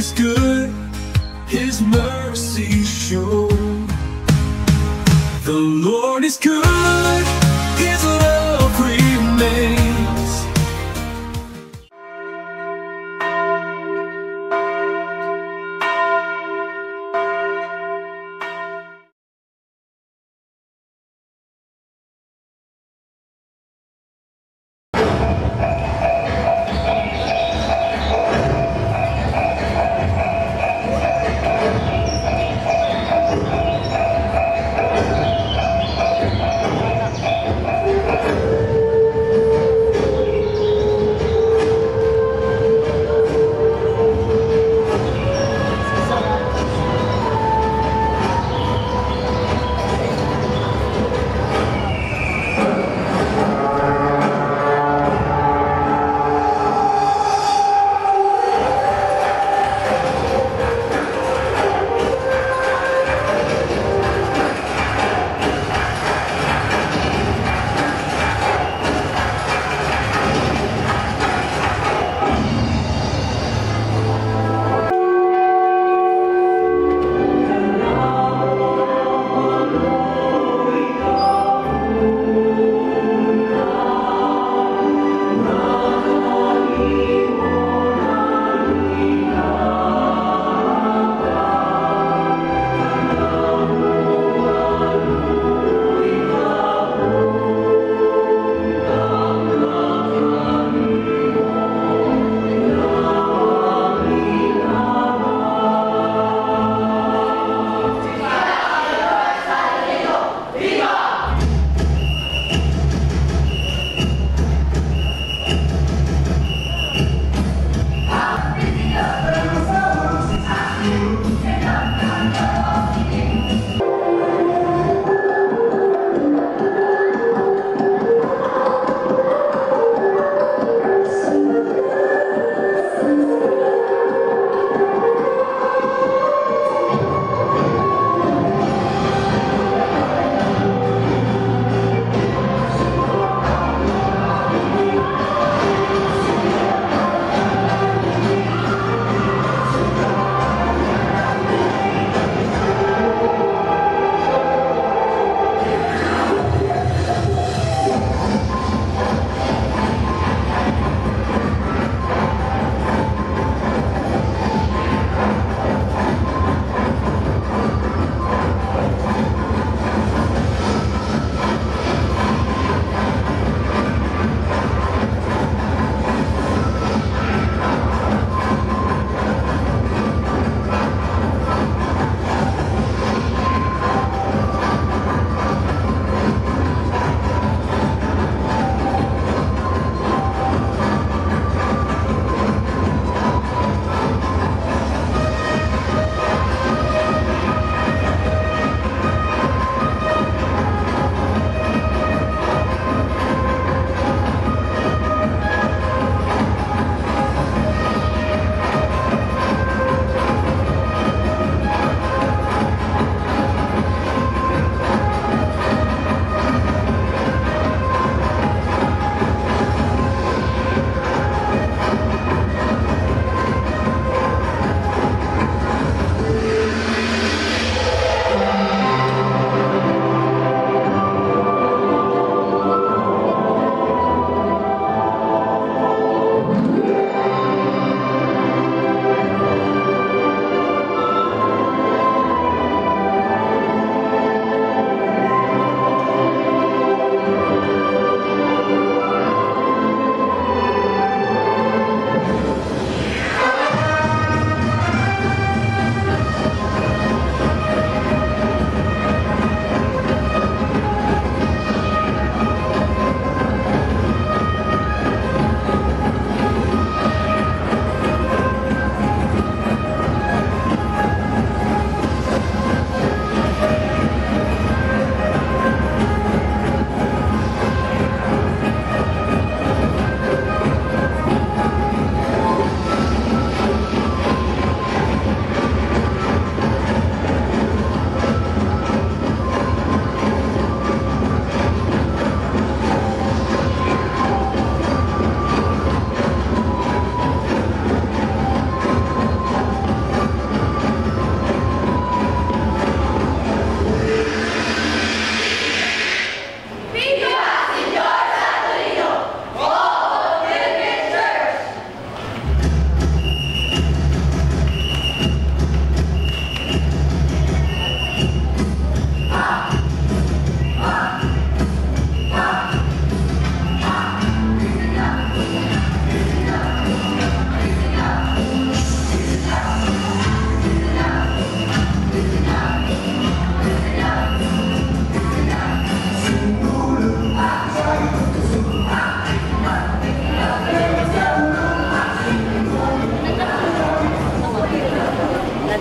is good, His mercy sure. The Lord is good, His love remains.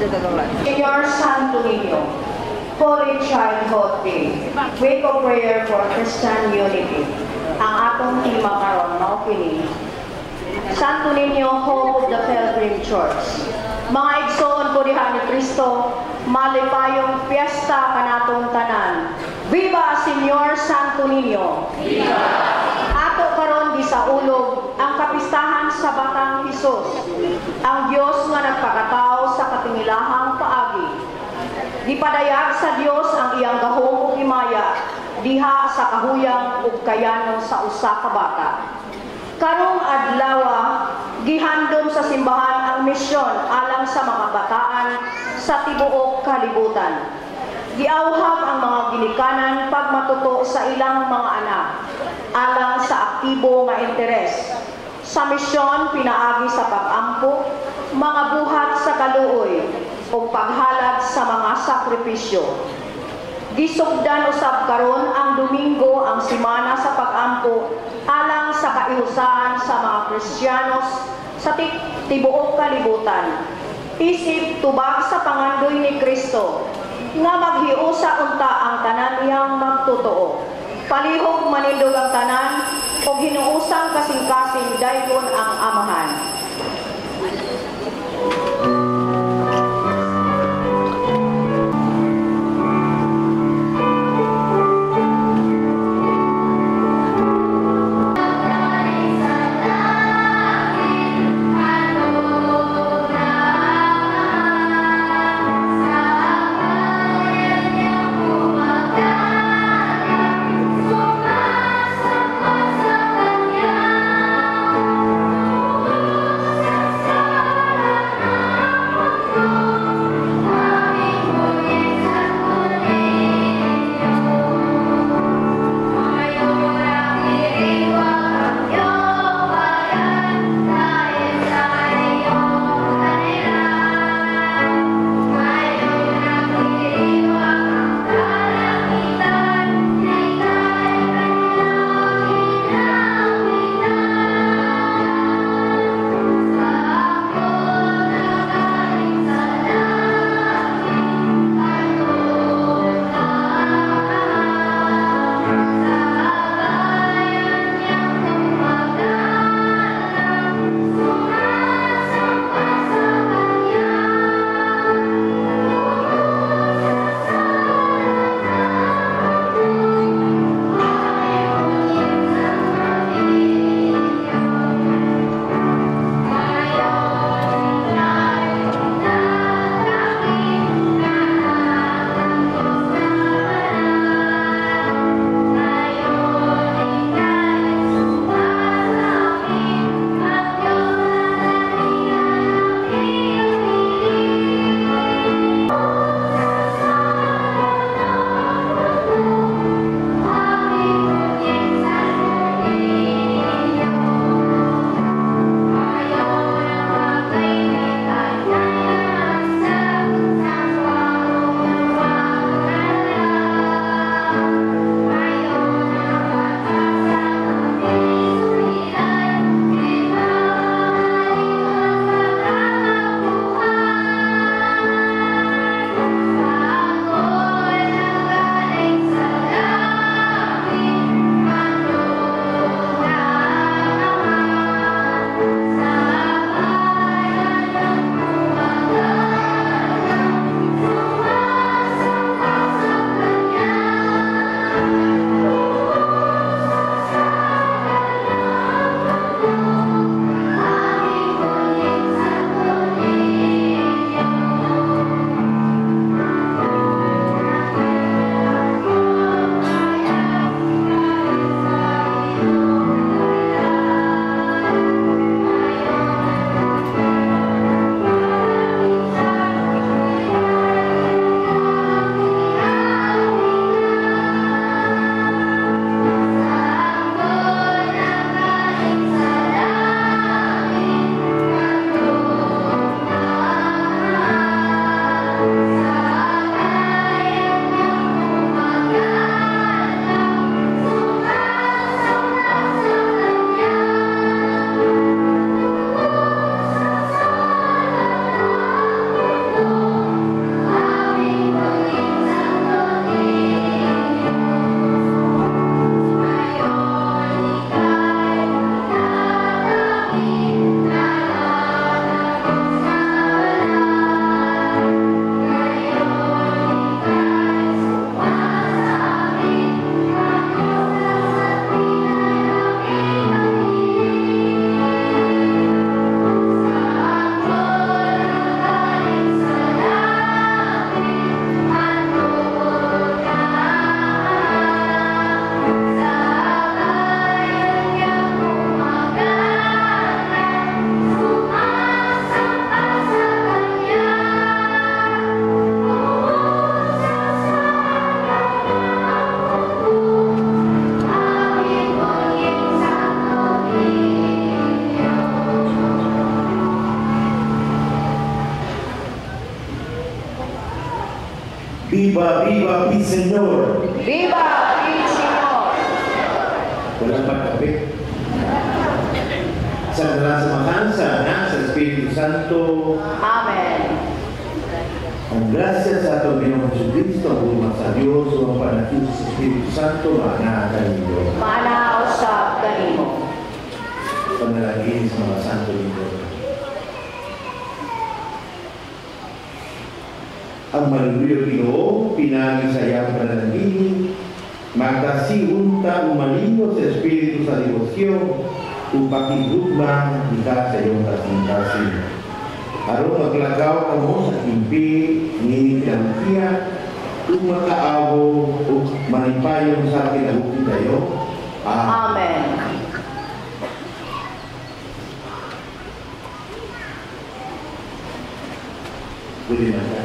Señor Santo Niño, Holy Childhood Day, Week of Prayer for Christian Unity. Ang atong tema karon mao kini. Santo Niño, Hope of the Pilgrim Church. Mga igsoon po diha ni Kristo, malipayong piyesta kanatong tanan. Viva Señor Santo Niño! Viva! Ato karon di sa ulog ang kapistahan sa Batang Hesus, ang Dios nga nagpakatao sa katingilahang paagi. Gipadayag sa Dios ang iyang gahom ug himaya diha sa kahuyang ug kayanon sa usa ka bata. Karong adlaw gihandom sa simbahan ang misyon alang sa mga bataan sa tibuok kalibutan. Giawhag ang mga ginikanan pagmatuto sa ilang mga anak alang sa aktibo nga interes. Sa misyon pinaagi sa pag-ampo, mga buhat sa kaluoy o paghalad sa mga sakripisyo. Gisugdan usab karon ang Domingo ang simana sa pag-ampo alang sa kaihusahan sa mga Kristiyanos sa tibuok kalibutan. Isip tubag sa pangandoy ni Kristo nga maghiusa unta ang tanan iyang magtotoo. Palihog manindog ang tanan o hinuusang kasing-kasing dayon ang amahan. Viva, viva, mi Señor! Viva el Señor! Walang pagkapit. Sa ngalan sa Anak, sa Espiritu Santo. Amen. Ang grasya sa atong Panginoong Jesucristo, ang bulma sa Diyos, ang panatid sa Espiritu Santo, maanakan ninyo. Manausap kanimo. Panalangin sa mga santo ninyo. Ang maluluyo Ginoo, pinagi sa iyang panalangin, magkasiunta umalingo sa Espiritu sa devosyon, upakigugma ika sa iyong kasing-kasing. Aron maglagaw ka mo sa kimpi, nginig ng kiya, kung makaawo o manipayong sa kinabukin tayo. Amen. Pwede na ka.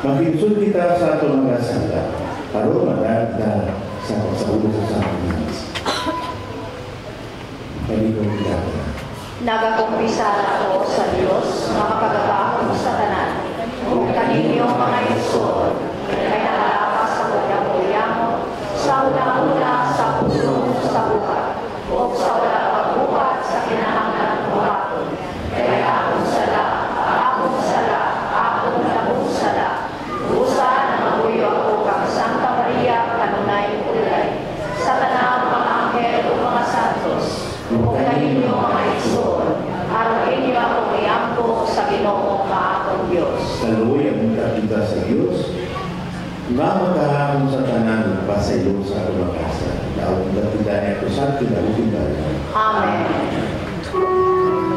Makiusod kita sa atong mga sala, aron madagdag sa ulo sa amin. Kalimong kita. Nagakumpisa ako sa Diyos, makapagabahon sa tanan. Kung kaninyong mga isod, ay nakalapas sa kuyang-kuyang, sa una-una sa puso sa buhat, o sa wala pagbuhat sa kinahanglan buhaton. Kaya akong sala, akong nabusala. Usa na maguyo ako kang Santa Maria, kanunay ulay. Sa tanang mga anghel o mga santos, kung kaninyo mga isod, aron inyo akong iampo sa Ginoo maakong Diyos. Kaluoy ang kita sa Diyos, nga magkahapon sa tanan, pasayo sa kumakasa. Daon na kita niya ito sa kinabuhin. Amen. Please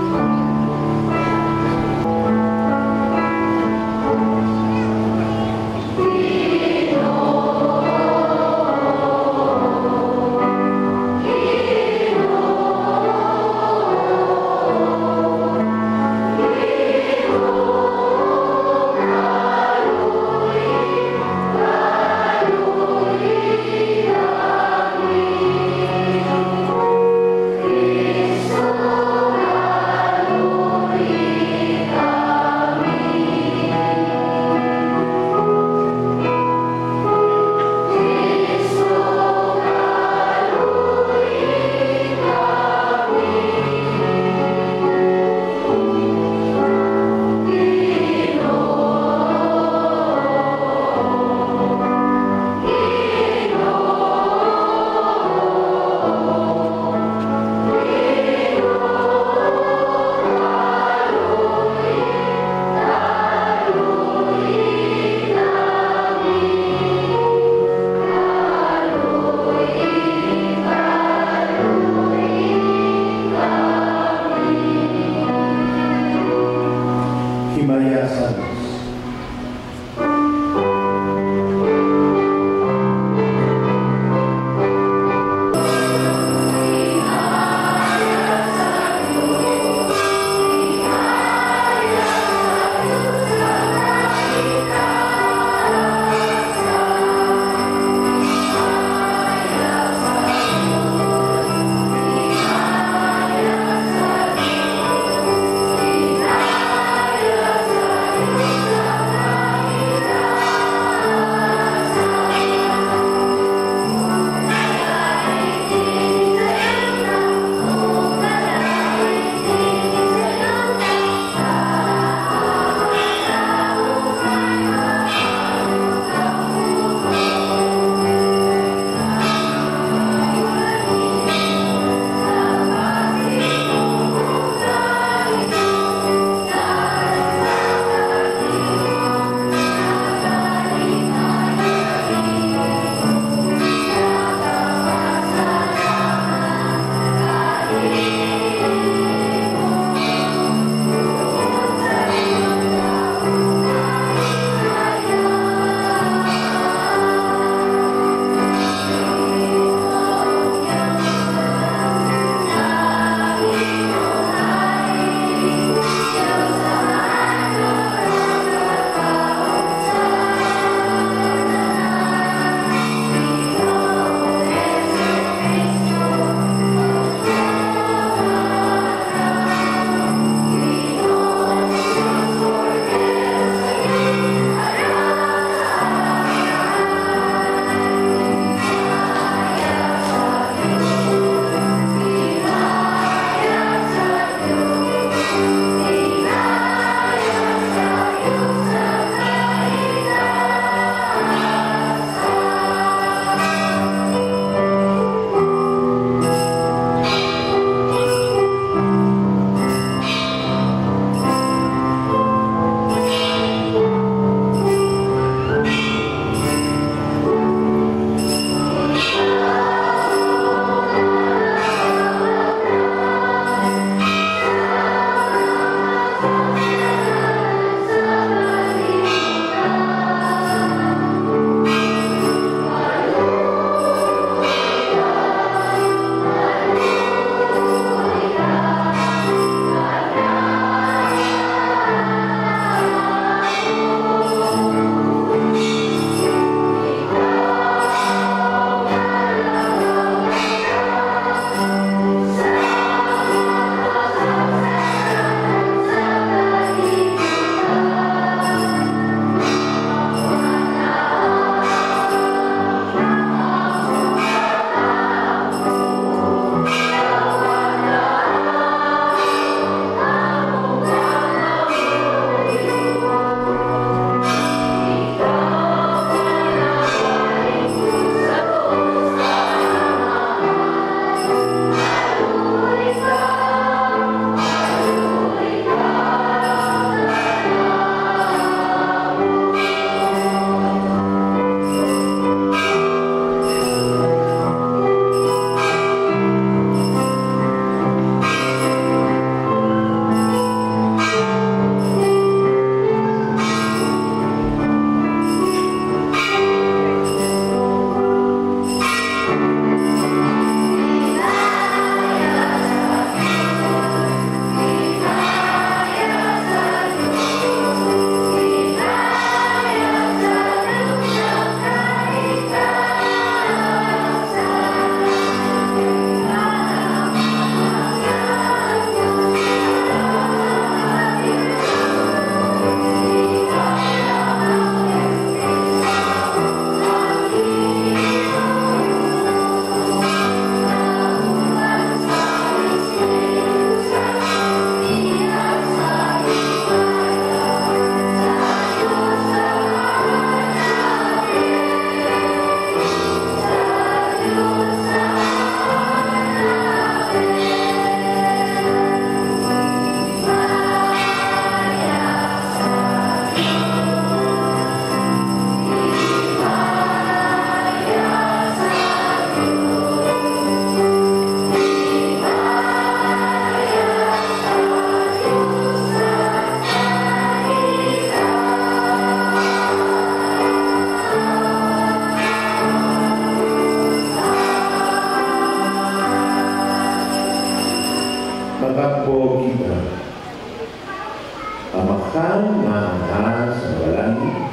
Amahan nga na sa langit,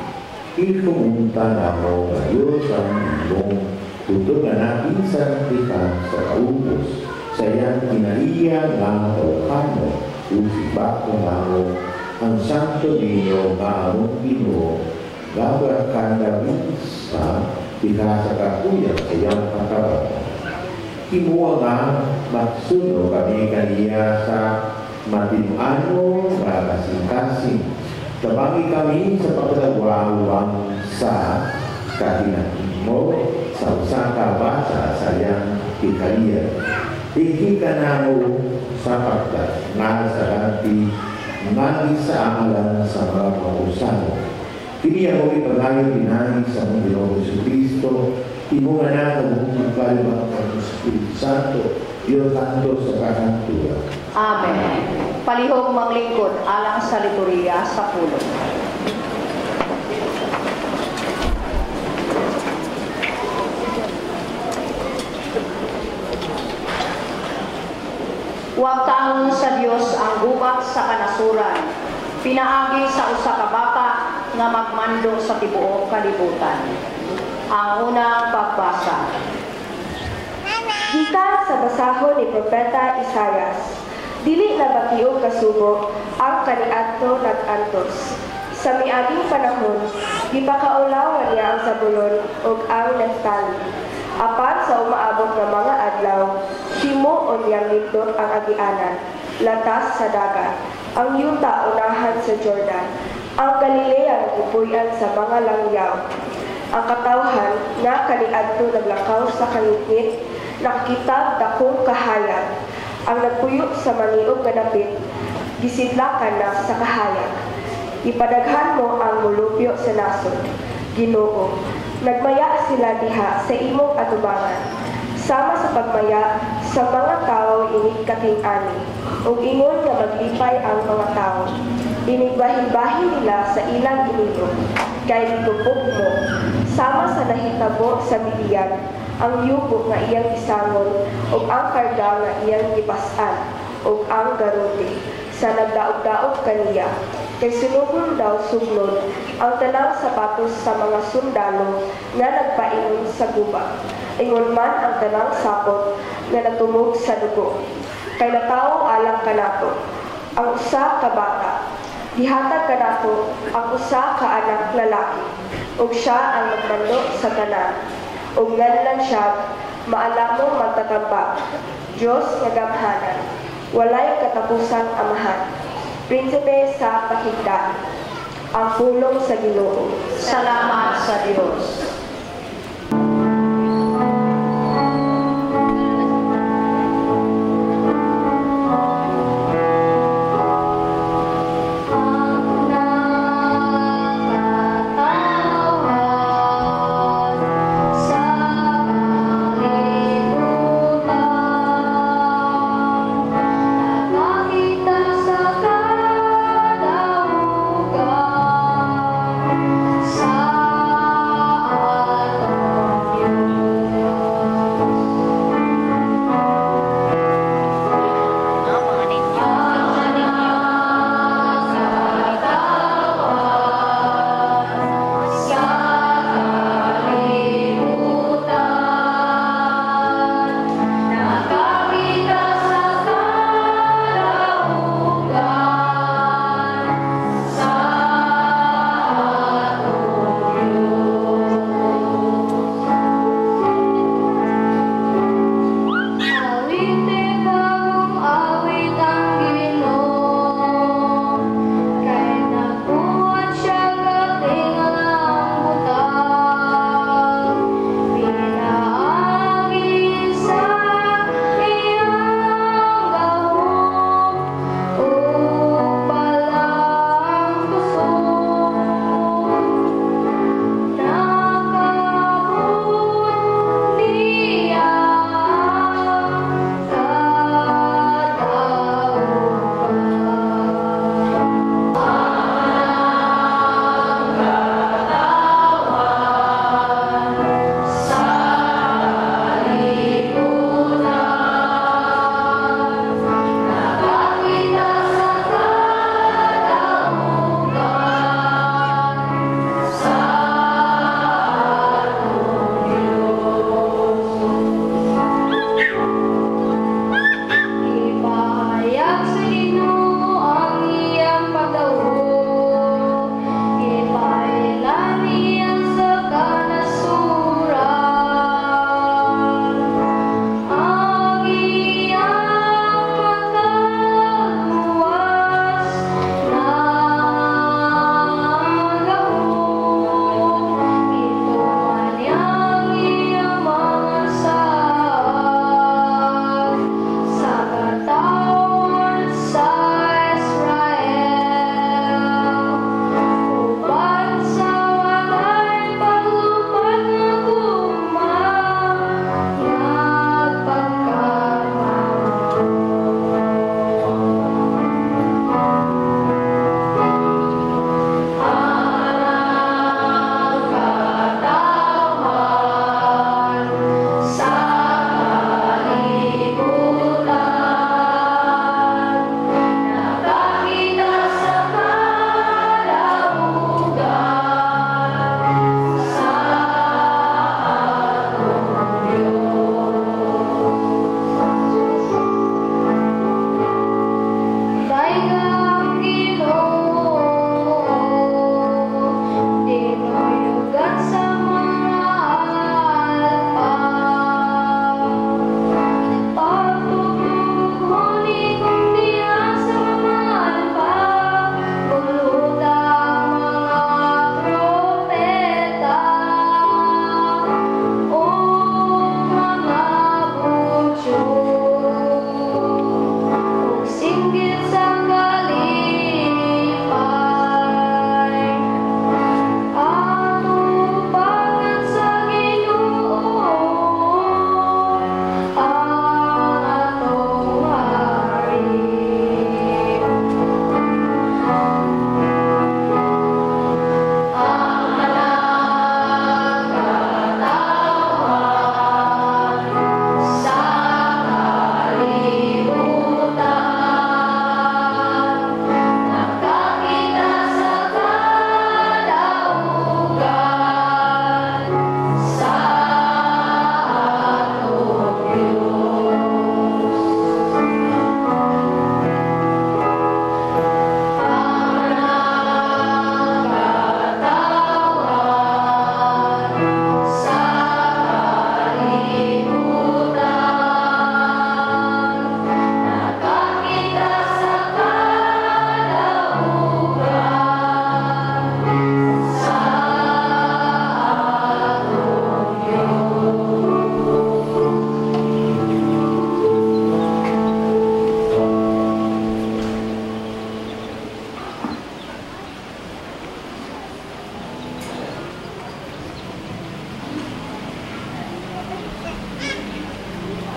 ikumunta na mo nga Diyos ang imong tutugan natin sa kita sa kaupos, sa iyang kinaiya nga tawakano, usibak ko nga mo, ang santo ninyo nga among Ginoo, gabar kanda sa kita sa kakuya sa iyang katawan. Kimuha nga matsuno kami kaniya sa matinuano nga kasing-kasing. Tabangi kami sa pagdawawang sa kahinatid mo sa usang kabasa sa iyang ikaliya. Tingin ka na mo sa pagkat nga sa ganti nga isaalan sa mga mausano. Kini ako ipagayon dinahin sa mga Ginoo Jesucristo, imunga na kabuhong kalibang ng Espiritu Santo, Diyos kanto sa kakantura. Amen. Palihog manglingkod alang sa liturhiya sa pulong. Huwag taon sa Dios ang gubat sa kanasuran, pinaagi sa usa ka bata nga magmando sa tibuok kalibutan. Ang unang pagbasa. Gikan sa basahon ni Propeta Isaias, dili na bakiog kasugo ang kaniadto nag-antos. Sa miaging panahon, gipakaulawan niya ang Zabulon ug ang Neftali. Apan sa umaabot nga mga adlaw, himo unyang nindot ang agianan, latas sa dagat, ang yuta unahan sa Jordan, ang Galilea gipuy-an sa mga langyaw. Ang katawhan nga kaniadto naglakaw sa kalugit, nakita dakong kahayag. Ang nagpuyo sa maniog nga dapit, gisidlakan na sa kahayag. Ipadaghan mo ang mulupyo sa nasod, Ginoo. Nagmaya sila diha sa imong atubangan. Sama sa pagmaya sa mga tao inig kating-ani, ug ingon nga maglipay ang mga tao. Inigbahin-bahin nila sa ilang inigo, kay nitupog mo. Sama sa nahitabo sa Midian, ang yugo nga iyang isangon, ug ang karga nga iyang gipas-an, ug ang garuti, sa nagdaog-daog kaniya. Kay sunugon daw suglod ang tanang sapatos sa mga sundalo nga nagpaingon sa guba. Ingon man ang tanang sapot nga natumog sa dugo. Kay natawo alang kanato ang usa ka bata. Gihatag kanato ang usa ka anak lalaki, ug siya ang nagmando sa tanan. Ug nganlan siya maalamong magtatambak, Diyos nga gamhanan, walay katapusang amahan, prinsipe sa pakigdaan, ang pulong sa Ginoo. Salamat sa Diyos. Sa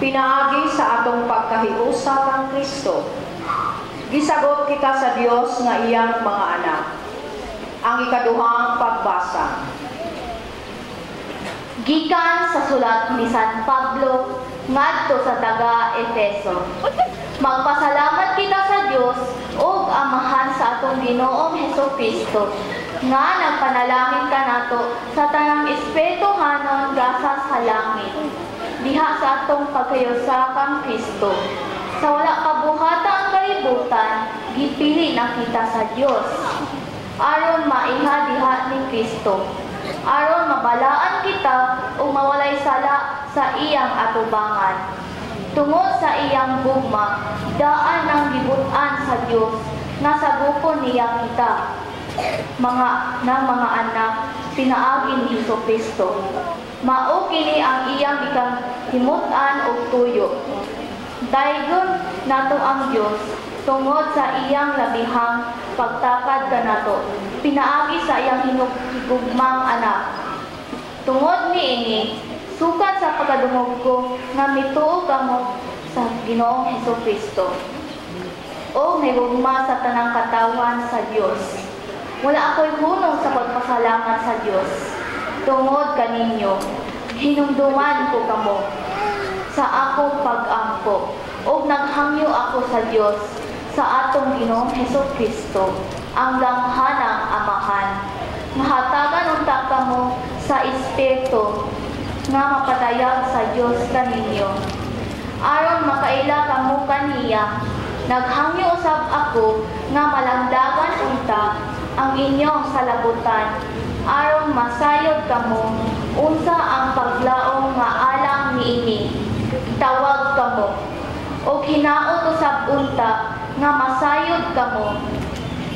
pinaagi sa atong pagkahiusa kang Kristo. Gisagot kita sa Dios nga iyang mga anak. Ang ikaduhang pagbasa. Gikan sa sulat ni San Pablo ngadto sa taga-Efeso. Magpasalamat kita sa Dios ug Amahan sa atong Ginoong Hesukristo nga nagpanalangin kanato sa tanang espirituhanon gasa sa langit. Diha sa atong pagkayusa kang Kristo. Sa wala kabuhata ang kalibutan, gipili na kita sa Dios. Aron maiha diha ni Kristo. Aron mabalaan kita o mawalay sala sa iyang atubangan. Tungod sa iyang gugma, daan ng gibutan sa Dios nga sagupon niya kita. Mga anak, pinaagi ni Hesukristo. Mao kini ang iyang ikang himutan og tuyo. Daygon nato ang Dios tungod sa iyang labihang pagtakad kanato. Pinaagi sa iyang hinugmang anak. Tungod niini, sukat sa pagkadungog ko nga mituo kamo sa Ginoong Hesukristo. O may hugma sa tanang katawan sa Dios. Wala ako'y hunong sa pagpasalamat sa Dios. Tungod kaninyo, hinumduman ko kamo sa akong pag-angko. O naghangyo ako sa Dios sa atong Ginoong Hesukristo, ang langhanang Amahan. Mahatagan unta kamo sa Espiritu nga mapatayag sa Dios kaninyo. Aron makaila kamo kaniya, naghangyo usab ako nga malandagan unta ang inyong salabutan. Aron masayod kamo unsa ang paglaom nga alang niini. Tawag kamo o hinaot usab unta nga masayod kamo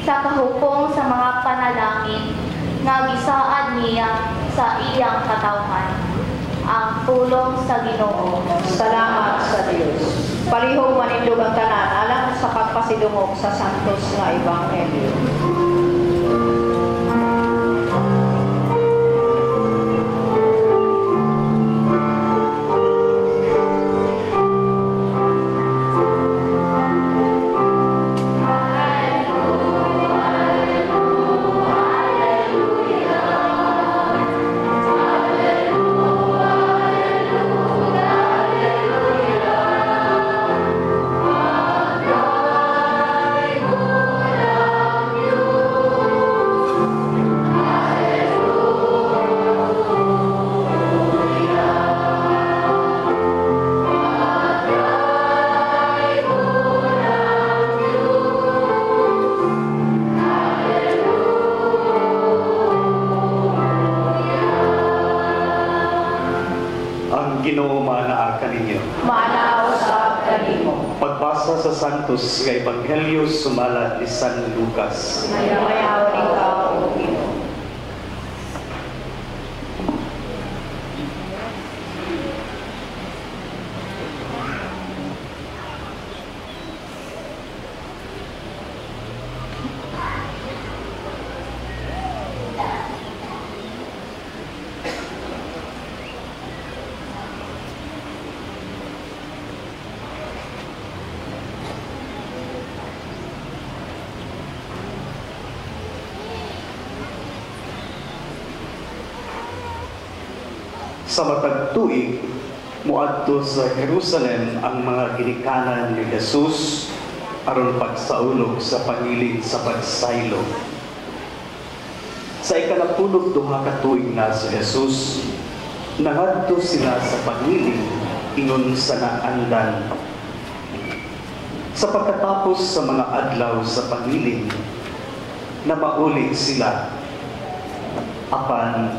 sa kahupong sa mga panalangin nga gisaad niya sa iyang katawhan. Ang pulong sa Ginoo. Salamat sa Dios. Palihog manindog ang tanan alang sa pagpasidungog sa santos nga ebanghelyo. Ginoo maanaa kaninyo. Maanao sa kanimo. Pagbasa sa Santos nga Ebanghelyo sumala ni San Lucas. Mayaw ikaw, O Ginoo. Sa matag tuig, muadto sa Jerusalem ang mga ginikanan ni Jesus aron pagsaulog sa pangiling sa pagsaylo. Sa ikalapulog duha ka tuig na si Jesus, nangadto sila sa pangiling ingon sa naandan. Sa pagkatapos sa mga adlaw sa pangiling, na mauli sila apan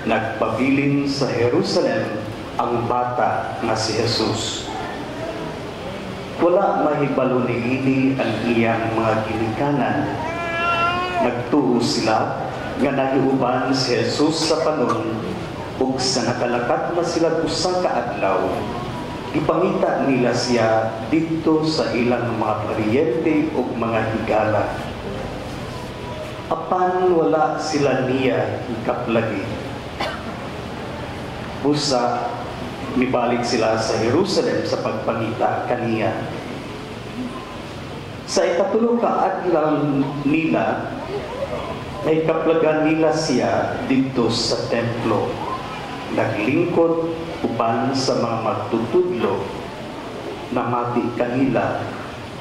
nagpabilin sa Jerusalem ang bata nga si Jesus. Wala mahibalo niini ang iyang mga ginikanan. Nagtuo sila nga nahiuban si Jesus sa panon ug sa nakalakat na sila usa ka adlaw. Ipangita nila siya dito sa ilang mga paryente ug mga higala. Apan wala sila niya ikaplagi. Busa, Mibalik sila sa Jerusalem sa pagpangita kaniya. Sa ikatulong kaadlaw nila, ay kaplagan nila siya dito sa templo. Naglingkod uban sa mga magtutudlo na mati kanila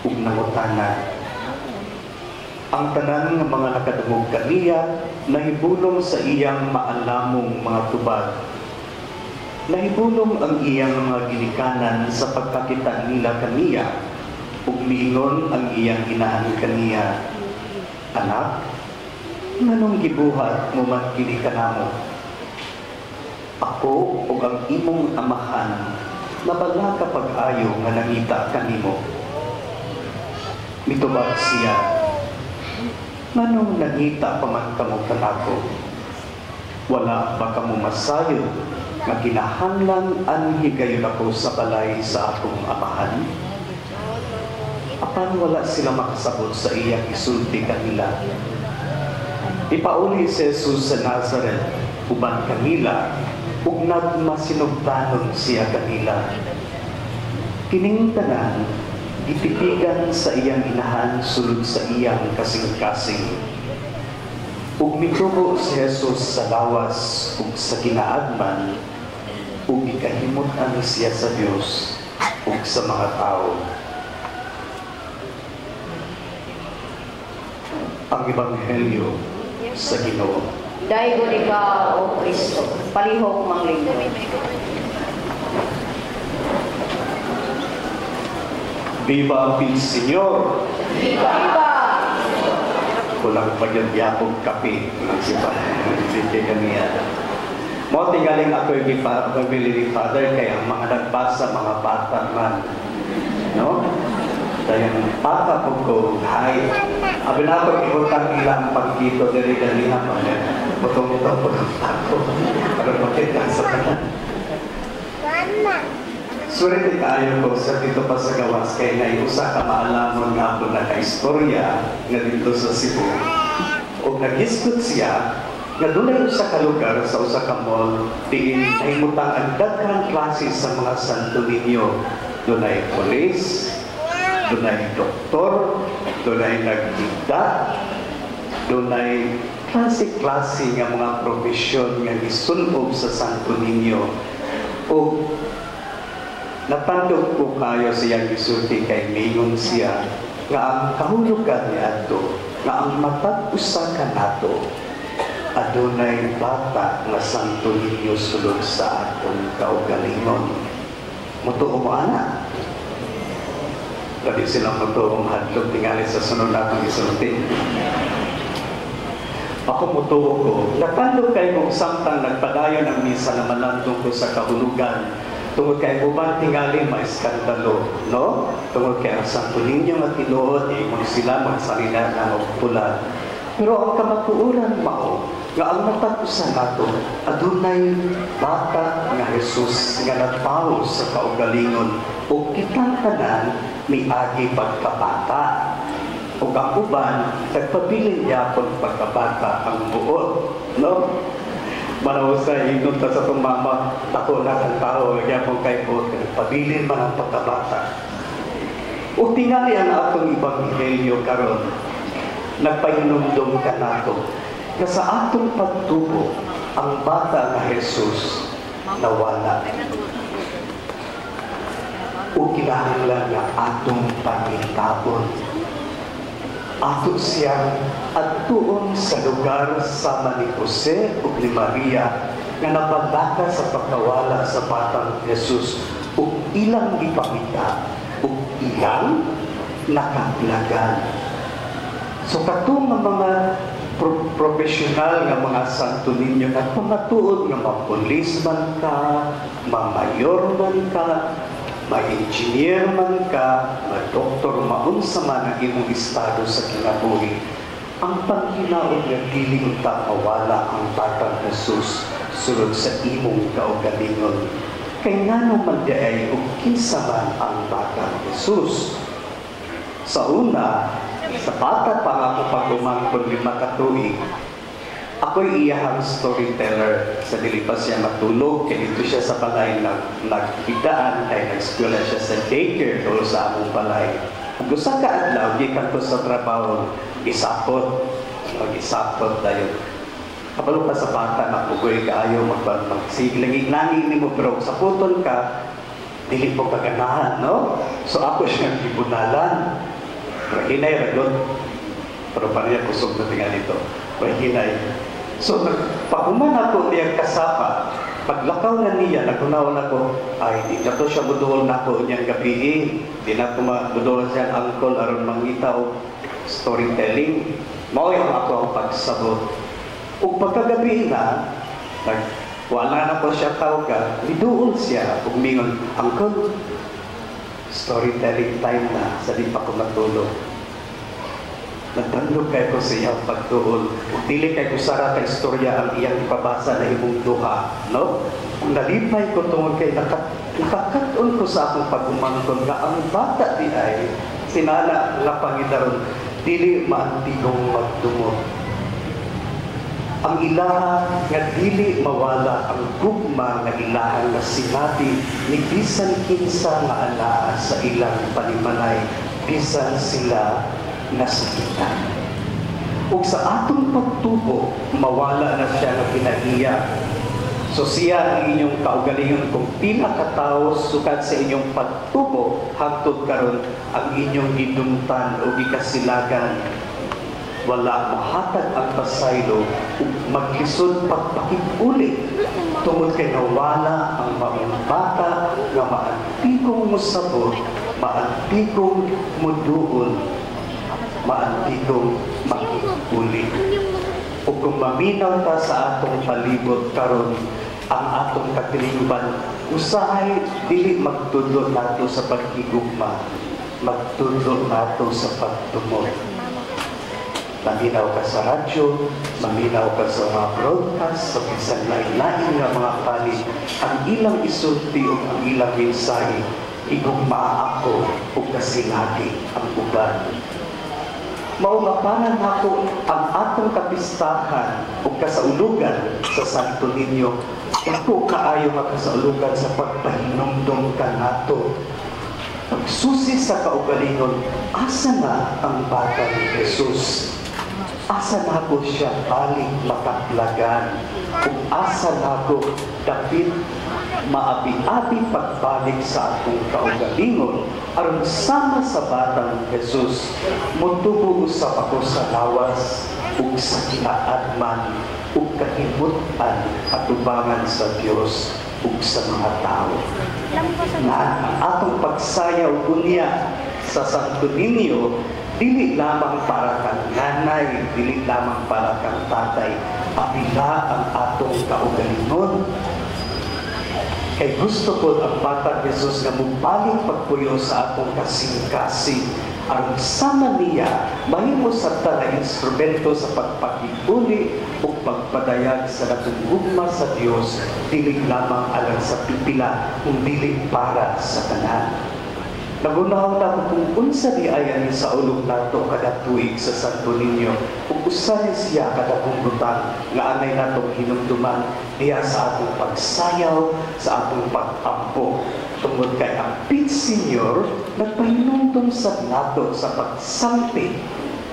ug nangutana. Ang tanan ng mga nakadungog kaniya nahibulong sa iyang maalamong mga tubag. Nahibulong ang iyang mga ginikanan sa pagkakita nila kaniya ug miingon ang iyang inahan kaniya, "Anak, nganong gibuhat mo man kini kanamo? Ako ug ang imong amahan nabala ka pag-ayo nga nangita kanimo." Mitubag siya, "Nganong nangita pa man kamo kanako? Wala ba kamo masayo nga kinahanglan anhi gayon ako sa balay sa akong amahan?" Apan wala sila makasabot sa iyang isulti kanila. Ipauli si Jesus sa Nazareth uban kanila ug nagmasinugtanon siya kanila. Kining tanan gitipigan sa iyang inahan sulod sa iyang kasing-kasing. Ug mitubo si Jesus sa lawas ug sa kinaagman ug gikahimot-an siya sa Dios ug sa mga tao. Ang Ebanghelyo sa Ginoo. Daigo ni ka, O Kristo, palihog manglingkod. Viva ang Señor! Viva! Kulang pa yung yapong kape. Hindi kaniya. Mo tingaling ako yung pabili ni Father kaya ang mga nagbasa, mga bata man. No? Dahil bata po ko, hay. Abi na ako ikutang ilang pagkito dari na pa. Putong-putong ako. Para makita sa kanan. Sulit kaayo ko sa dito pa sa gawas kay naiusa ka maalamon nga ako na ka-istorya nga dito sa Cebu. O nag-iskot siya nga doon sa ka lugar sa usa ka mall diin nahimutang ang daghang klase sa mga Santo Niño. Doon ay polis, doon ay doktor, doon ay nagdikta, doon ay klase-klase nga mga profesyon nga gisulog sa Santo Niño. O napandog ko kayo siyang gisulti kay mingon siya nga ang kahulugan niya ato, nga ang matag usa ka nato adunay bata nga Santo Niño sulod sa atong kaugalingon. Mutuo mo ana. Pwede silang mutuong hadlok tingali sa sunod natong isulti. Ako mutuo ko, napandog kayo kung samtang nagpadayon ang misa na malandong ko sa kahulugan tungod kay uban tingali maiskandalo, no? Tungod kay ang Santo Niño nga tinuod, kung sila magsalina na magpulan. Pero ang kamatuoran mao, nga ang matapusan nato, adunay bata nga Jesus nga nagpaw sa kaugalingon o kitang tanan miagi pagkabata. O ang uban, nagpabilin niya kung pagkabata ang buod, no? Manawasay, inunta sa itong mama, tako na ang tao, nagyan mong kay po, pabilin man ang pagkabata. O tingali ang atong Ebanghelyo karon, nagpahinumdum ka nato, na sa atong pagtubo, ang bata na Jesus nawala. O kinahanglan nga atong pangitabon. Ato siyang atuon sa lugar sama ni Jose o ni Maria nga napadaka sa pagkawala sa batang Jesus o ilang ipakita o ilang nakatlagan. So katong mga profesional nga mga Santo Niño na pamatuod nga mapulis man ka, mamayor man ka, ma-engineer man ka, ma-doktor, maunsa man ang imong estado sa kinabuhi, ang panghinaot nga dili unta mawala ang batang Jesus sulod sa imong kaugalingon. Kay ngano man diay ug kinsa man ang batang Jesus. Sa una, sa bata pa ako pag umangkon 5 ka tuig, Ako'y iyahang storyteller sa dili pa siya matulog, kaya dito siya sa balay nagpidaan, kaya nag-eskwela siya sa daycare o sa among balay. Gusto ka adlaw, gikan ko sa trabaho, isapot, mag-isapot tayo. Kapalo pa sa bata, mapugoy ka ayaw, magsiglangi-langi ni mo, pero sa putol ka, dili po kaganahan, no? So ako siyang ibunalan. Rahinay, ragot. Pero pa niya kusog na tingnan ito. Rahinay. So, nagpakuman ako niyang kasapa. Paglakaw na niya, nagunaw na ko, ay, di na to siya buduol na ko niyang gabi. Di na ko buduol siya ang uncle aron mangita o storytelling. Mao yung ako ang pagsabot. Kung pagkagabi na, wala na po siya tawag, liduol siya. Kung mingon, uncle, storytelling time na, sa di pa ko matulog. Nagtandog kayo ko sa iyang pagtuol. Dili kayo kusara ka istorya ang iyang ipabasa na imong duha. No? Kung nalipay ko tungod kay nakakatun ko sa akong pagumangkon nga ang bata di ay sinala nga Panginoon dili maantigong magdumog. Ang ilaha nga dili mawala ang gugma nga ilaha nga sinabi ni bisan kinsa nga anaa sa ilang panimalay bisan sila nasikitan. Ug sa atong pagtubo, mawala na siya na pinahiya. So siya ang inyong kaugalingon kung pila katao sukad sa inyong pagtubo, hangtod karon ang inyong gidumtan o gikasilagan. Wala mahatag ang pasaylo ug maglisod pagpakig-uli tungod kay nawala ang maong bata nga maantigong musabot, maantigong muduol, maantigong makikuli. O kung maminaw ta sa atong palibot karon ang atong katilingban, usahay dili magtudlo nato sa pagkigugma, magtudlo nato sa pagtumor. Maminaw ka sa radyo, maminaw ka sa mga broadcast, sa bisan lain-lain nga mga palit, ang ilang isulti o ang ilang mensahe, igugma ako o kasilagi ang uban. Maumapanan ako ang atong kapistahan o kasaulugan sa Santo Niño. Ako kaayo nga kasaulugan sa pagpahinumdum ka nato. Pagsusi sa kaugalingon, asa na ang bata ni Jesus? Asa na ko siya balik makaplagan? Kung asa na ko dapit maabi-abi pagbalik sa atong kaugalingon aron sama sa batang Jesus motubo usab ako sa lawas ug sa kinaadman ug kahimut-an atubangan sa Dios ug sa mga tao. Na ang atong pagsayaw unya sa Santo Niño dili lamang para kang nanay, dili lamang para kang tatay, apila ang atong kaugalingon. Kay gusto ko ang bata Jesus nga mubalik pagpuyo sa atong kasing-kasing aron sama niya mahimo sa na instrumento sa pagpakiguli o pagpadayag sa natungugma sa Dios dili lamang alang sa pipila kung dili para sa tanan. Nagunaw na kung unsa di ayan sa ulog nato kada tuig sa Santo Niño ug usahay siya kada punggutan nga anay natong hinumduman diya sa atong pagsayaw, sa atong pag-ampo. Tungod kay ang Pit Senior nagpahinumdum sa nato sa pagsampi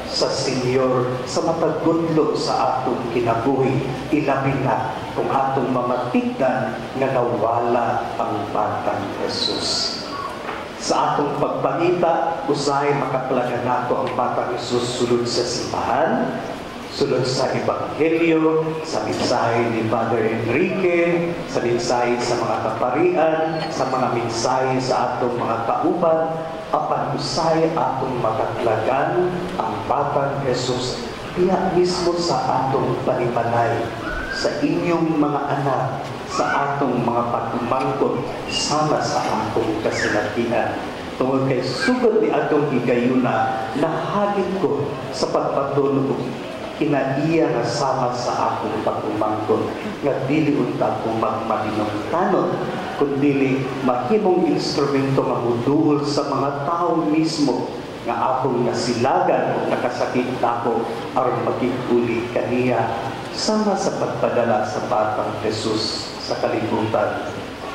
sa Senior sa matagudlo sa atong kinabuhi. Ilabi na kung atong mamatikdan nga nawala ang batang Jesus. Sa atong pagpangita, usahay makaplagan nato ang batang Jesus sulod sa simbahan, sulod sa Ebanghelyo, sa mensahe ni Father Enrique, sa mensahe sa mga kaparian, sa mga mensahe sa atong mga kauban, apan usahay atong makaplagan ang batang Jesus diya mismo sa atong panimalay, sa inyong mga anak, sa atong mga pagkumangkot sama sa atong kasinatian. Tungod kay sugod ni atong higayuna, nahagit ko sa pagpatulog kinaiya nga sama sa akong pagkumangkot nga dili unta akong magmahinungtanon kundi mahimong instrumento mamuduol sa mga tao mismo nga akong nasilagan o nakasakit nako aron makikuli kaniya sama sa pagpadala sa batang Jesus sa kalibutan.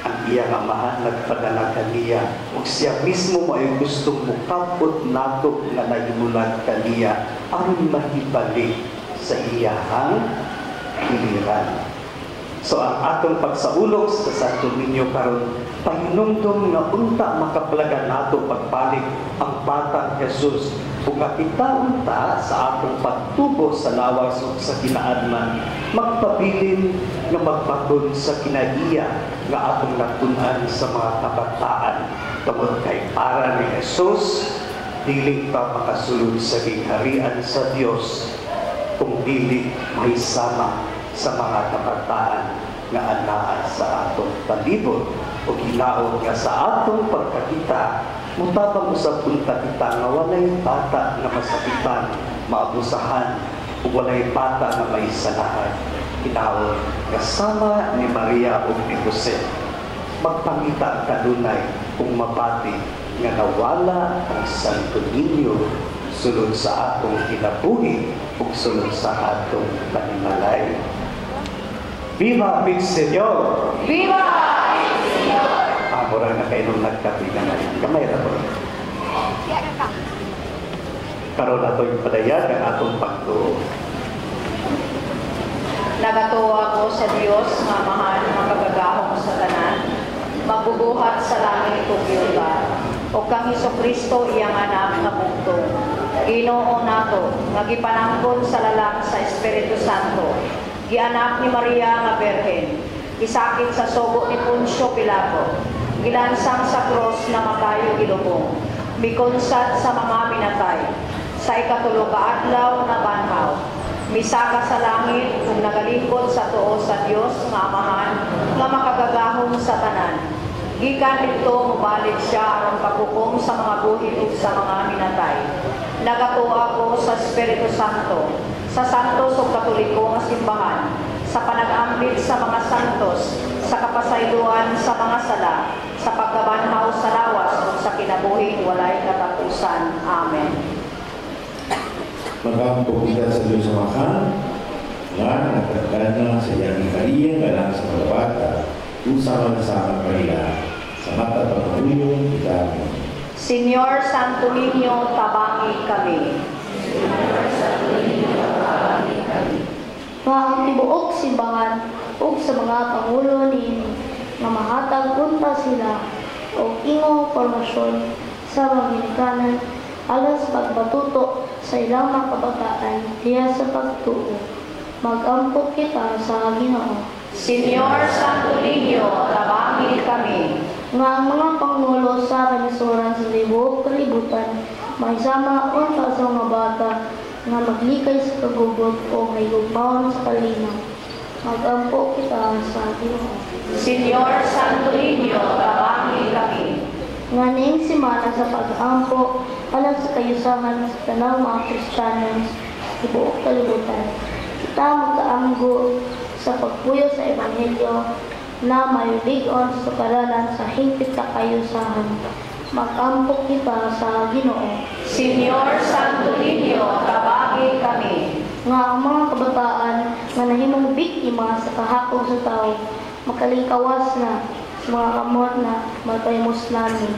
Ang iyang amahan nagpadala kaniya ug siya mismo mo ay gustong mukapot nato nga nagmulat kaniya aron mahibalik sa iyahang giliran. So ang atong pagsaulog sa Santo Niño karon pahinumdom nga unta makaplagan nato pagbalik ang batang Jesus ug kapita unta sa atong pagtubo sa lawas ug sa kinaadman magpabilin nga magpatun sa kinaiya nga atong natun-an sa mga kabataan tungod kay para ni Jesus dili pa makasulod sa gingharian sa Dios kung dili may sama sa mga kabataan nga anaa sa atong palibot o hilaon nga sa atong pagkakita mutabang usab punta kita nga walay bata nga masakitan, maabusahan o walay bata nga may salahan. Hilaon nga sama ni Maria ug ni Jose magpangita kanunay kung mabati nga nawala ang Santo Niño sulod sa atong kinabuhi ug sulod sa atong panimalay. Viva el Señor! Viva el Señor! Murang na kayo nung nagkapi na ngayon. Kamay na po. Karoon na ito yung padayag ang atong pagtuo. Nagatuwa ko sa Diyos nga mahal mga kagagahong sa tanan, magbubuhat sa langit ug yuta, o kang Hesukristo iyang anak nga bugtong. Ginoo nato, nga gipanangkon sa lalang sa Espiritu Santo, gianak ni Maria nga Berhen, gisakit sa sugo ni Poncio Pilato, gilansang sa cross na matayo gilubong, mikonsat sa mga minatay, sa ikatulo ka adlaw na banhaw, misaka sa langit kung nagalingkod sa tuo sa Dios nga Amahan nga makagagahong sa tanan. Gikan dito mubalik siya aron paghukom sa mga buhit ug sa mga minatay. Nagatuwa ko sa Espiritu Santo, sa santos ug katoliko nga simbahan, sa panag-ambit sa mga santos, sa kapasayloan sa mga sala, sa pagkabanhaw sa lawas ug sa kinabuhi walay katapusan. Amen. Magampok kita sa Diyos Amahan, nga nagkagana sa iyang ikaliyang galang sa mga bata, usama na sa mga kanila, sa mata pangulong kita. Señor Santo Niño, tabangi kami. Nga ang tibuok simbahan ug sa mga pangulo ni nga mahatag unta sila o ingo formasyon sa mga ginikanan alas pagbatuto sa ilang mga kabataan diya sa pagtuo. Mag-ampok kita sa Ginoo. Señor Santo Niño, tabangi kami. Nga ang mga pangulo sa kanisuran sa libuok kalibutan maisama unta sa mga bata nga maglikay sa kagubot o may gugmaon sa kalinaw. Mag-ampok kita sa Ginoo. Señor Santo Niño, tabangi kami. Nga ning simana sa pag-ampo alang sa kayusahan sa tanang mga Kristiyanos sa libuok kalibutan. Kita magkaamgo sa pagpuyo sa Ebanghelyo na mayulig-on sa karalan sa hingpit na kayusahan. Mag-ampok kita sa Ginoo. Señor Santo Niño, tabangi kami. Nga ang mga kabataan nga nahimong biktima sa kahakog sa tao, makalingkawas na sa mga kamot na matayos namin.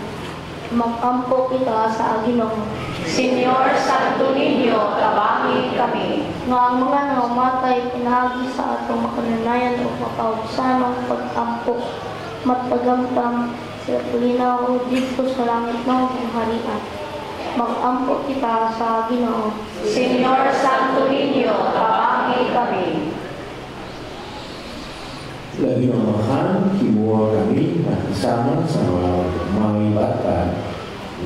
Mag-ampok kita sa Ginoo. Señor Santo Niño, tabangi kami. Nga ang mga nangamatay pinahagi sa atong makananayan o mapausanong pag-ampok, matpagamtam sa tulinaw dito sa langit ng harian. Mag-ampok kita sa Ginoo. Señor Santo Niño, tabangi kami. Lagi Amahan, kimuha kami nakisama sa mga bata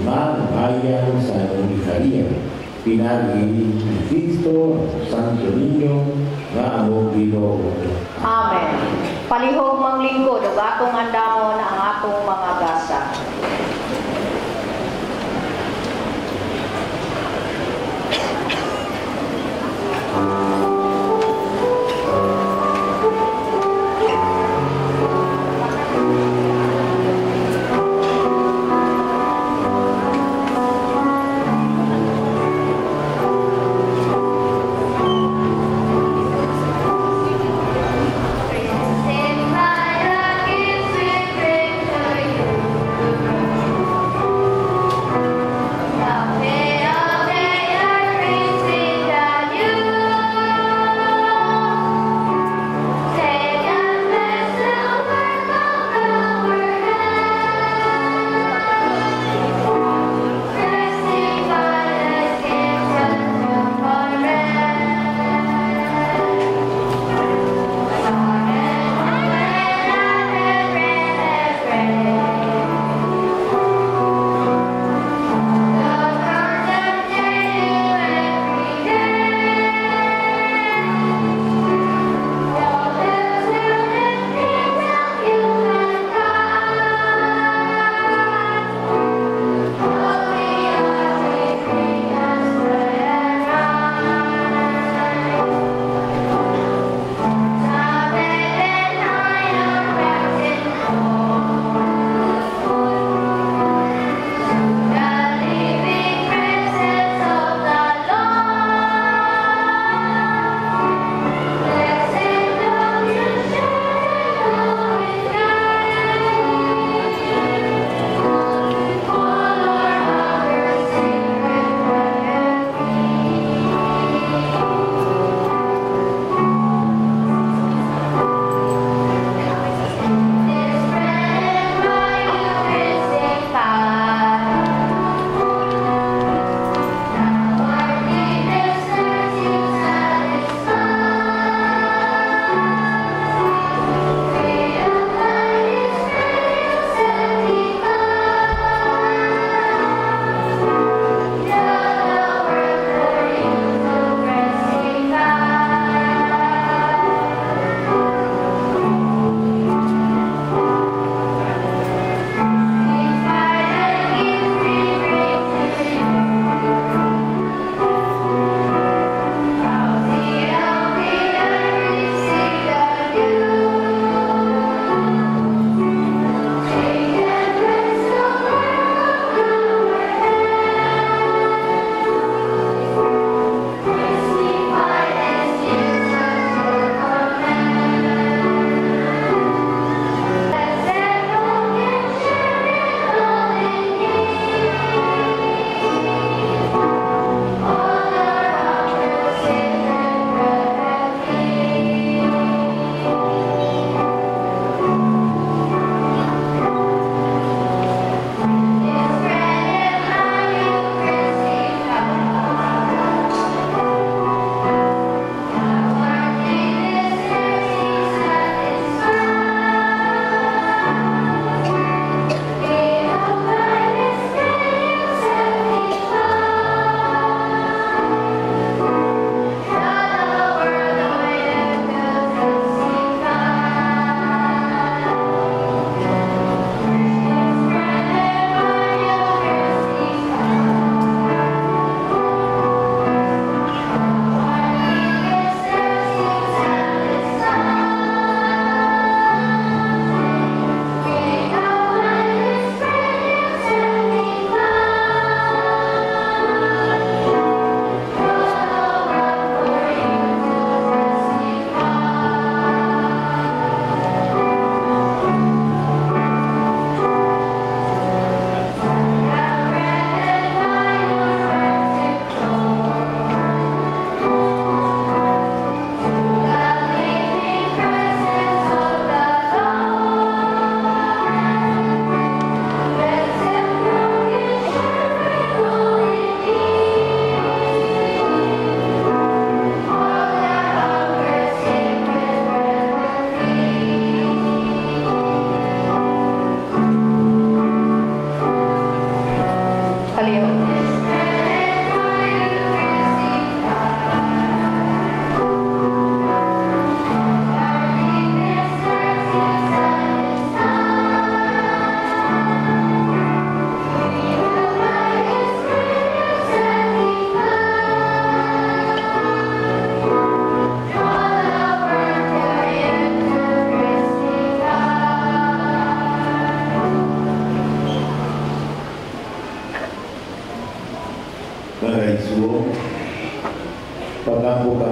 na nangayang sa Eucharia. Pinagi ni Cristo, Santo Niño, nga among Ginoo. Amen. Palihog manglingkod ug atong andamon ang atong mga gasa.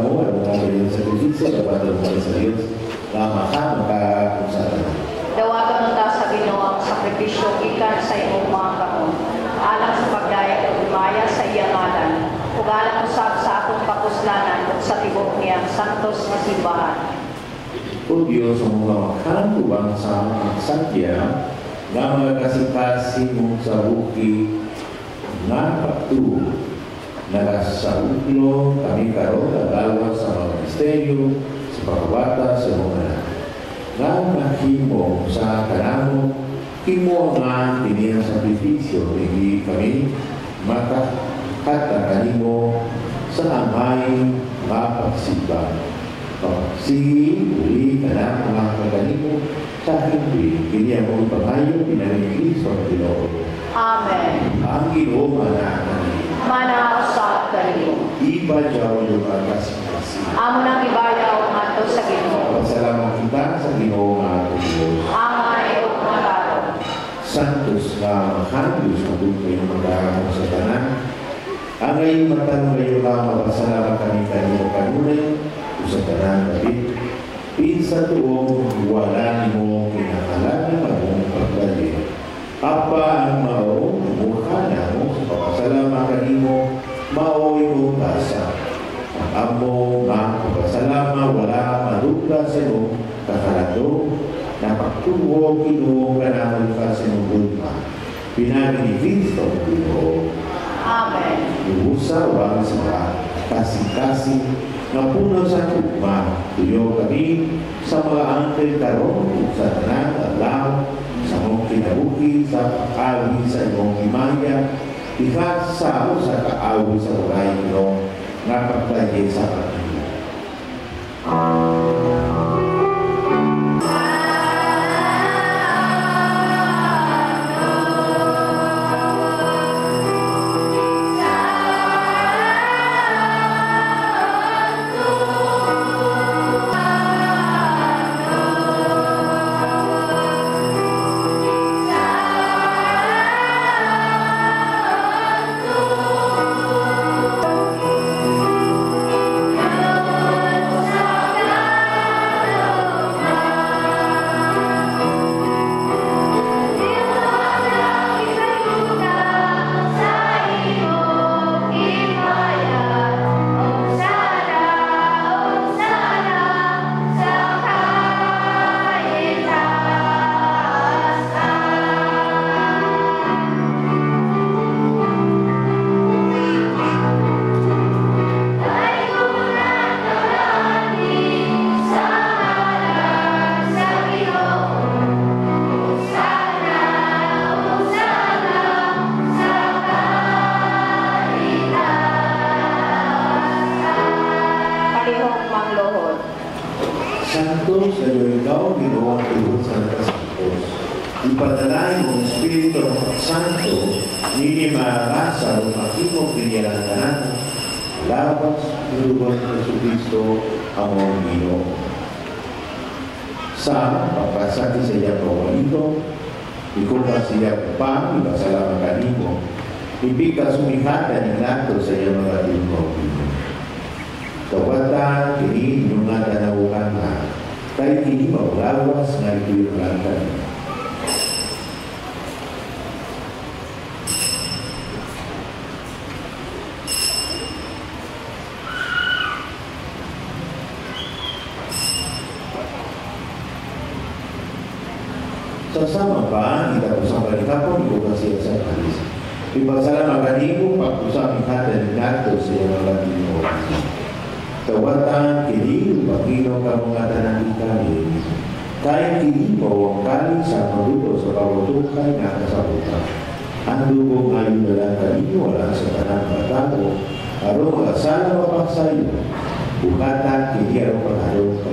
mo ang mga kanyang sakripisyo dapat ang sa Diyos na makakusatan. Dawaton nun ta sa Ginoo ang sakripisyo ikan sa imong mga kamon. Alang sa pagdayag ug umaya sa iyang ngalan. Ug alang usab sa akong kapuslanan ug sa tibok niyang santos nga simbahan. O Diyos, ang mga makakubang sa mga satya na mga kasing-kasing mong sa buki nga pagtuo na sa uklo kami karon nagalaw sa mga misteryo sa pagkabata sa mga nga mahimo sa kanamo himo nga tiniyang sakripisyo hindi kami makakata kanimo sa amay mapagsiba pagsigi uli kanang mga kaganimo sa hindi kiniya mo pangayo pinangilis sa Ginoo. Amen. Ang Ginoo mananalig Manausap kanimo. iba jaw yung kasing-kasing. Amo nang ibayaw ngadto sa Ginoo. Pasalamat kita sa Ginoo nga ating Diyos. Amay ug magaro. Santos nga mahandus na doon kayo magkakamo sa tanan. Ang ngayon matanong kayo nga mapasalamat kami kanino kanunay o sa tanan David. Pinsa tuong wala mo kinakalanan ang pagbalik. Apa ang mao, mukha na mo sa papasalamat kanimo, mao'y mo tasa. Ang amo nga papasalamat wala madugla sa mo, kakalato, na pagtuwo kinuo ka naman ka sa mong bulma. Pinagi ni Cristo ang Ginoo. Amen. Iusa wang sa kasing-kasing na puno sa tugma. Tuyo kami sa mga angkel karon sa tanan at lao sa mong kinabuhi sa kaawi sa imong imaya. Ikat sa sa kaawi sa ulay mo nga pagtaye sa kanila. Santos, kayo ikaw, Ginoo ang tubod sa Santos. Ipadalay mo ang Espiritu Santo, hindi maarasa o makimong pinyalan tanan, labas, tubod ng Jesucristo ang mga Ginoo. Sa papasaki sa iya pawalito, ikaw pa siya pa, ipasalamat kanimo, ibig ka sumihatan ng nato sa iya mga tingog. Kawatan, kini inyong nga tanawukan na, kahit hindi maulawas nga ito'y ulantan. Sasama pa, kita usang palikapon, ito kasi sa kalis. Ipasalamat kanimo, pag-usang ikatan ng nato sa iya mga tingog. Kawatan, kini upakino ka mga tanan kami. Kahit kini mo ang kani sa maluto sa pagtutukay na kasabutan. Ang lubong ngayon na lang kanino wala sa tanan matako. Aro mga sana mapaksayo. Bukatan, kini aro pagharong ka.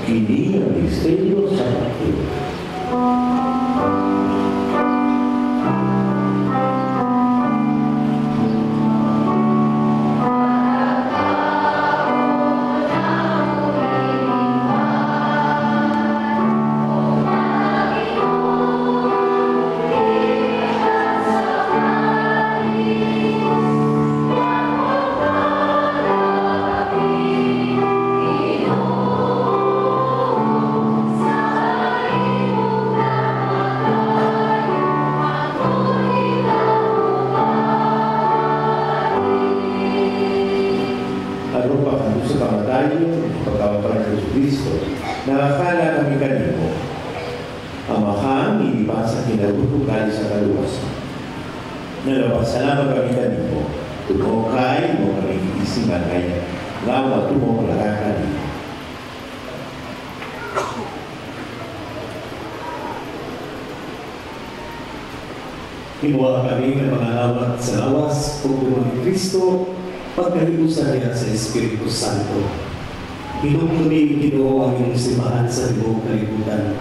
Kini ang misteryo sa pagtulo. Pagkakauna pagkawapan ng Kristo, nakakala kami kanino. Amahang iniba sa kinabutugan sa kaluwasan. Nalapasalamat kami kanino, tumokay mo kami iisiman ngayon, nga matumok lakakan. Himuha kami ng mga lawat sa lawas o ni Kristo, pagkahiusan niya sa Espiritu Santo. Hinumuni Ginoo ang iyong simbahan sa libuong kalibutan.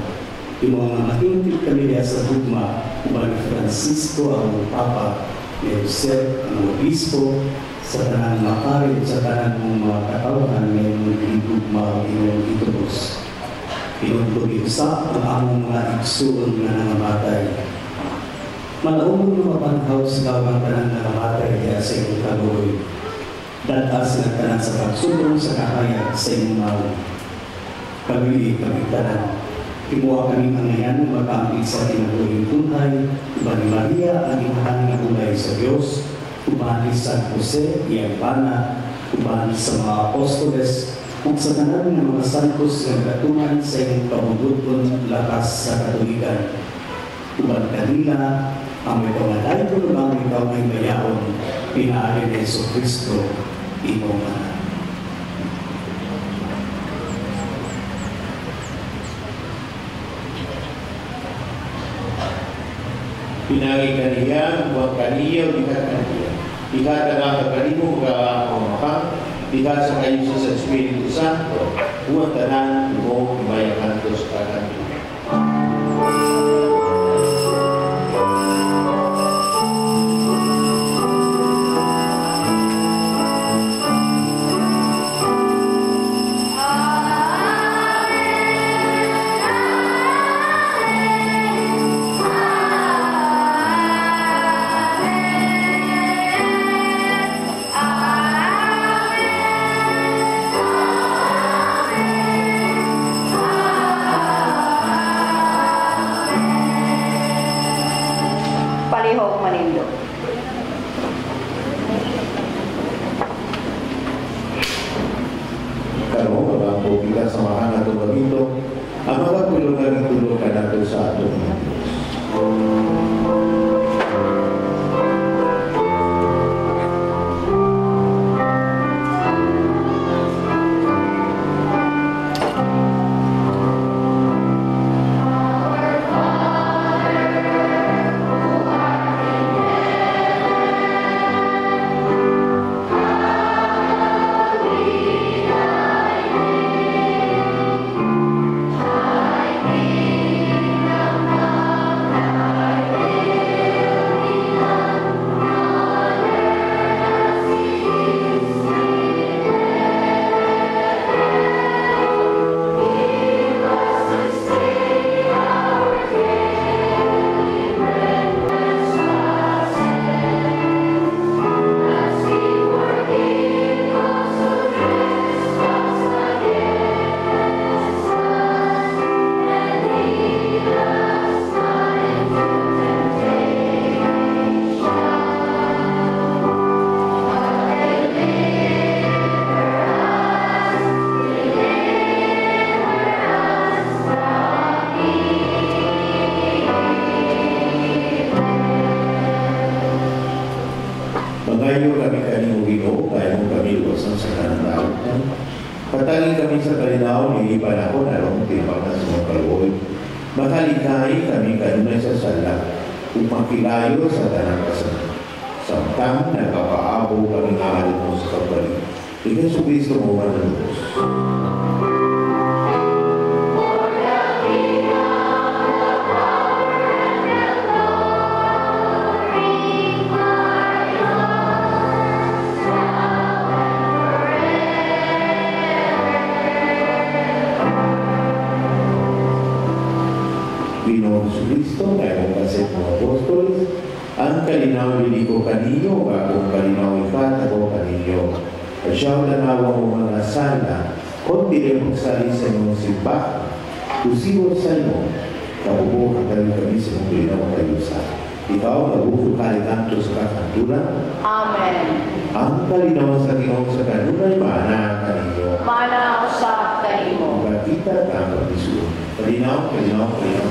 Yung mga matingkit kami niya sa dugma, ni Francisco ang Papa, ni Jose ang Obispo, sa tanang makarin sa tanang mga katawan ngayong dugma ang iyong itubos. Pinuntugiusa ang among mga igsuon na nangamatay. Malaumong na mapanhaw sa gawang tanang nangamatay kaya sa iyong kaluoy. Datas na tanan sa pagsulong sa kahayag sa iyong maong. Kami tanan. Timuha kami ngayon magkaamit sa tinabuhing tunay, iba ni Maria ang inahan na ulay sa Diyos, uban ni San Jose, iyang pana, uban sa mga apostoles, kung sa tanan ng mga santos na gatuman sa iyong pamudutun lakas sa Katolikan. Uban kanila, ang may pangalay ko naman ikaw ay mayaon, pinaarin ni Yesu Kristo, imong anak. Pinagi kaniya, buang kaniya, dikat kaniya. Dikat ang kanimu ka makang, dikat sa kayo sa Espiritu Santo, buang tanan mo imayakan to sa kaniya. Palihog manindo. Karon mabangko kita sa mahal na tumabito, ang mga tulungan tulungan nato sa atong mga Diyos. Magayo kami kanimo Ginoo, kaya mo kami iwasan sa kanang Patangin kami sa kalinaw ni panahon arong timbang na sumakaluoy. Makalikay kami kanunay sa sala, upang kilayo sa tanang kasanan. Samtang nagpapaabo kami nga mo sa kapalit. Ikaw sa Kristo mo manunod. Ginoong Kristo, kaya mong kasi mga apostols, ang kalinaw ko kaninyo, akong kalinaw ikat ako kaninyo. At siya nanawa mo mga sala, kung di rin magsali sa inyong simbahan, kusiwa sa inyo, kabubuhan kayo kami sa mong kalinaw kayo sa Ikaw na bukod kalikanto sa kasantunan. Amen. Ang kalinawan sa Ginoo sa kanunay maana kaninyo. Mana ako sa kanimo. Magkita ang pagdisuon. Kalinaw, kalinaw, kalinaw.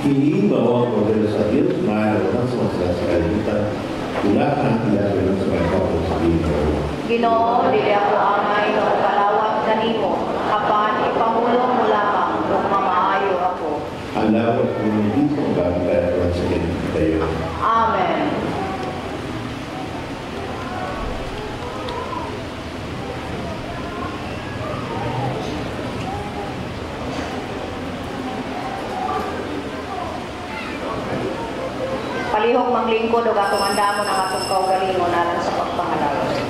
Kini bahwa model Dios mayroon sa mga kalimutan. Wala kang ilalim sa mga kapos sa Ginoo. Ginoo, dili ako angay no kalawat kanimo. Apan ipamulong mo lamang kung mamaayo ako. Ang lawat kung hindi kong gagawin sa tayo. Amen. Palihog manglingkod ug atong andamon ang atong kaugalingon alang sa pagpangalaw.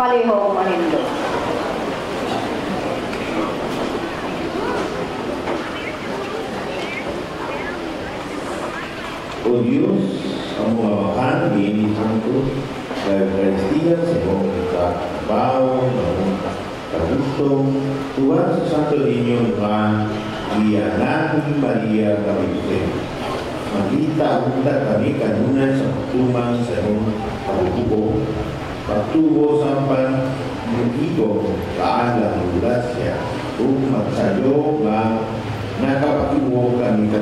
palihog manindo. O Diyos, ang mga bahagi ni Santos sa Eucharistia sa iyong kabaw, ng kagustong, tuwan sa Santo Niño nga iyanang Maria Gabriel. Magkita-unta kami kanunan sa pagtumang sa iyong pagbubo, pagtubo sa pag-mugigo kaalang grasya, kung magsayo nga nakapatubo kami.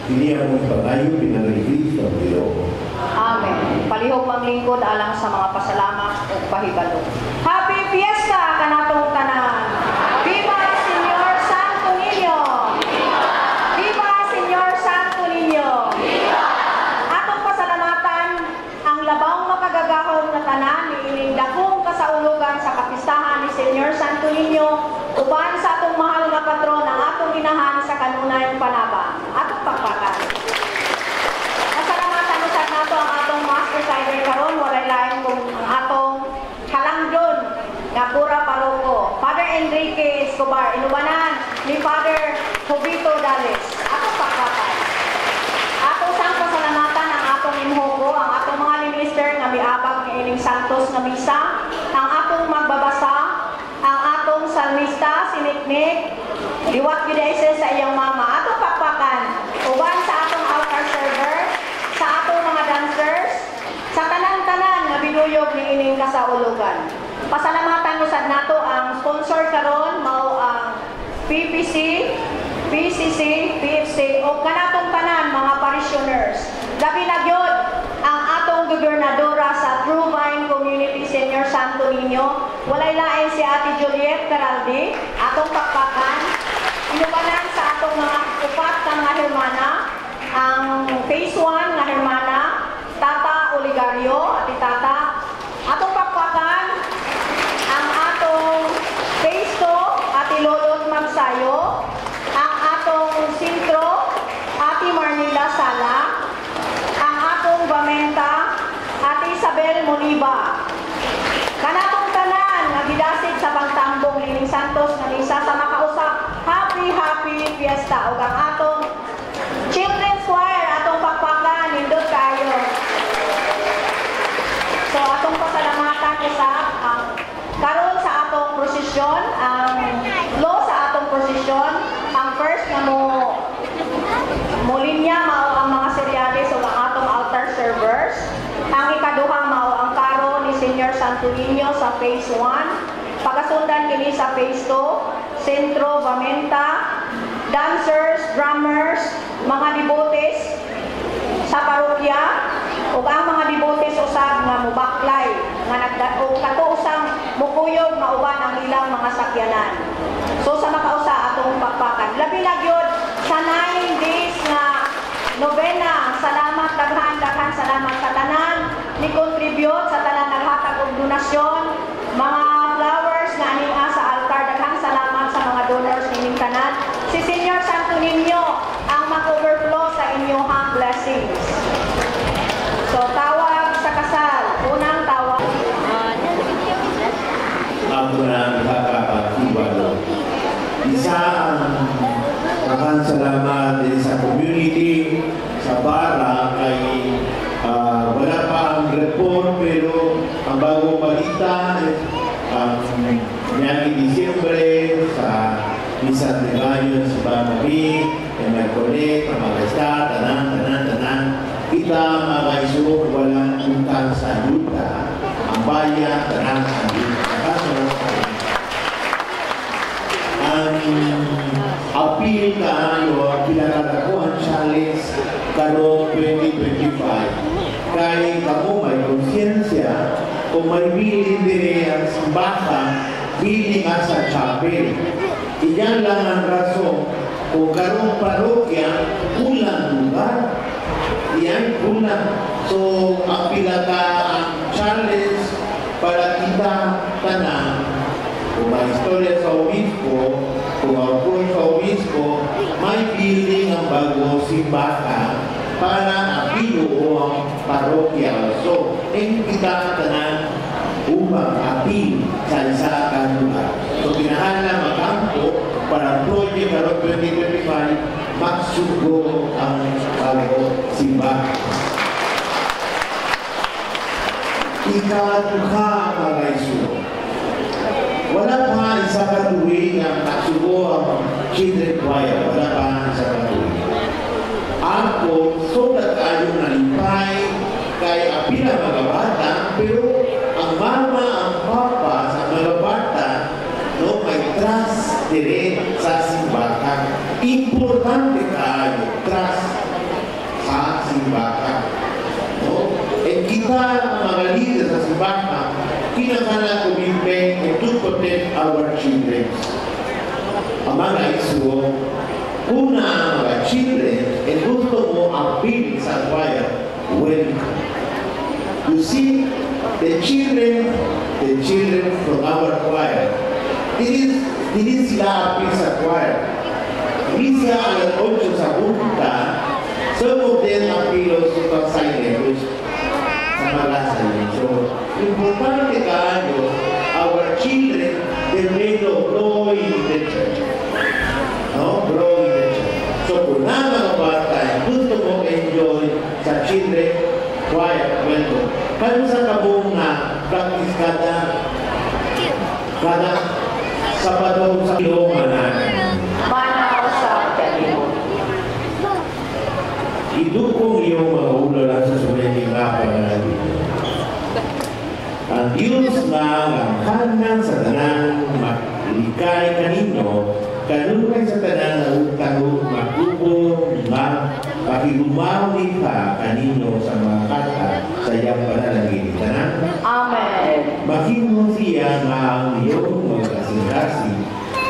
Hindi ang pag-ayo pinag-release ng Diyos. Amen. Palihog manglingkod alang sa mga pasalamat o pahibalo. Happy Fiesta kanatong tanan! Viva Señor Santo Niño! Viva Señor Santo Niño! Atong pasalamatan ang labang makagagahong na tanan ni ining dakong kasaulugan sa kapistahan ni Señor Santo Niño uban sa atong mahal na patron ang atong inahan sa kanunayang panaba. Atong pagpakan. Pasalamatan usad nato ang atong Mass Presider karon walay lain kung ang atong halangdon nga pura paroko. Father Enrique Escobar inubanan ni Father Jovito Dales. Atong pagpakan. Atong sang pasalamatan ang atong imhogo, ang atong mga minister nga miabag ni ining Santos nga misa, ang atong magbabasa, ang atong salmista si Niknik, liwat gidayse sa iyang mama. Atong pakpakan uban sa atong altar server, sa atong mga dancers, sa tanan-tanan nga binuyog ni ining kasaulugan. Pasalamatan usad nato ang sponsor karon mao ang PPC, PCC, PFC o kanatong tanan mga parishioners. Labi na gyud ang atong gobernadora sa True Vine Community Senior Santo Niño, walay lain si Ate Juliet Caraldi. Atong pakpakan inubanan sa atong mga upat ka nga hermana, ang phase 1 nga hermana Tata Oligario, Ati Tata. Atong pakpakan ang atong phase 2 Ati Lolot Magsayo, ang atong sintro Ati Marnila Sala, ang atong bamenta Ati Isabel Moniba. Kanatong tanan nga gidasit sa pagtambong Lining Santos nga misa sa makausap. Happy Fiesta ug ang atong children's choir atong pakpakan nindot kayo. So atong pasalamatan usab ang karon sa atong prosesyon, ang flow sa atong prosesyon, ang first nga mo linya mao ang mga seryales ug ang atong altar servers. Ang ikaduha mao ang karo ni Señor Santo Niño sa phase 1. Pagasundan kini sa phase 2, sentro, bamenta, dancers, drummers, mga dibotes sa parokya ug ang mga dibotes usab nga mobaklay nga ug katuusang mukuyog mauban ang ilang mga sakyanan. So sa makausa atong pakpakan. Labi na gyud sa 9 days nga novena. Salamat daghan salamat sa tanan ni contribute sa tanan naghatag og donasyon, mga flowers nga aning sa altar. Daghang salamat sa mga donors nining tanan. Si Señor Santo Niño ang mag-overflow sa inyong blessings. So tawag sa kasal, unang tawag. Ako na nakakapagkibalo. Isa ang salamat din sa community, sa bara kay wala pa ang report pero ang bagong balita ang niyang Disyembre sa Misa de Mayo sa Banabi, yung Mercolet, ang mga ista, tanan. Kita mga iso walang utang sa yuta. Ang bayan, tanan sa yuta. Ang appeal kaayo, pinakatakuhan challenge karong 2025. Kaya kamo may konsensya kung may bilin din ang simbahan, bilin nga sa chapel. Iyan lang ang rason kung karong parokya, kulang lugar. Iyan kulang. So, ang pinaka challenge para kita tanan, kung may istorya sa obispo, kung approve sa obispo, may building ang bagong simbahan para apilo o ang parokya. So, kita tanan upang apil sa isa ka lugar. So kinahanglan magampo para project karon 2025 magsugo ang simbahan. Ikaduha mga isugo. Wala pa isa ka tuwing ang nagsugo ang children choir. Wala pa isa ka tuwing. Ako, sulat kayo nalipay kay apila mga bata, pero ang mama, ang papa sa mga bata, no, may trust dire sa simbahan. Importante kayo, trust sa simbahan. No? At kita, mga leader sa simbahan, kinakala commitment to protect our children. Ang mga isugo, una ang mga children, at gusto mo appeal sa choir, welcome. You see, the children from our choir, hindi sila appeal sa choir. Misa alas 8 sa punta, some of them appeal also sa silent, sa mga silent. So, importante kayo, our children, they may grow in the church. No? Grow in the church. So, kung na mga bata, gusto mo enjoy sa children, choir, welcome. Kano sa kabong na practice kada Sabado sa Ilongan natin. Manaw sa Kalimo. Idukong iyong mga ulo lang sa sumeting kapal natin. Ang Diyos na ang hanang sa tanang malikay kanino, kanunay sa tanang na utang makubo, pakigumawi ka kanino sa mga kata sa iyang panalangin. Tanang? Amen. Mahimo siya nga ang iyong mga kasing-kasing,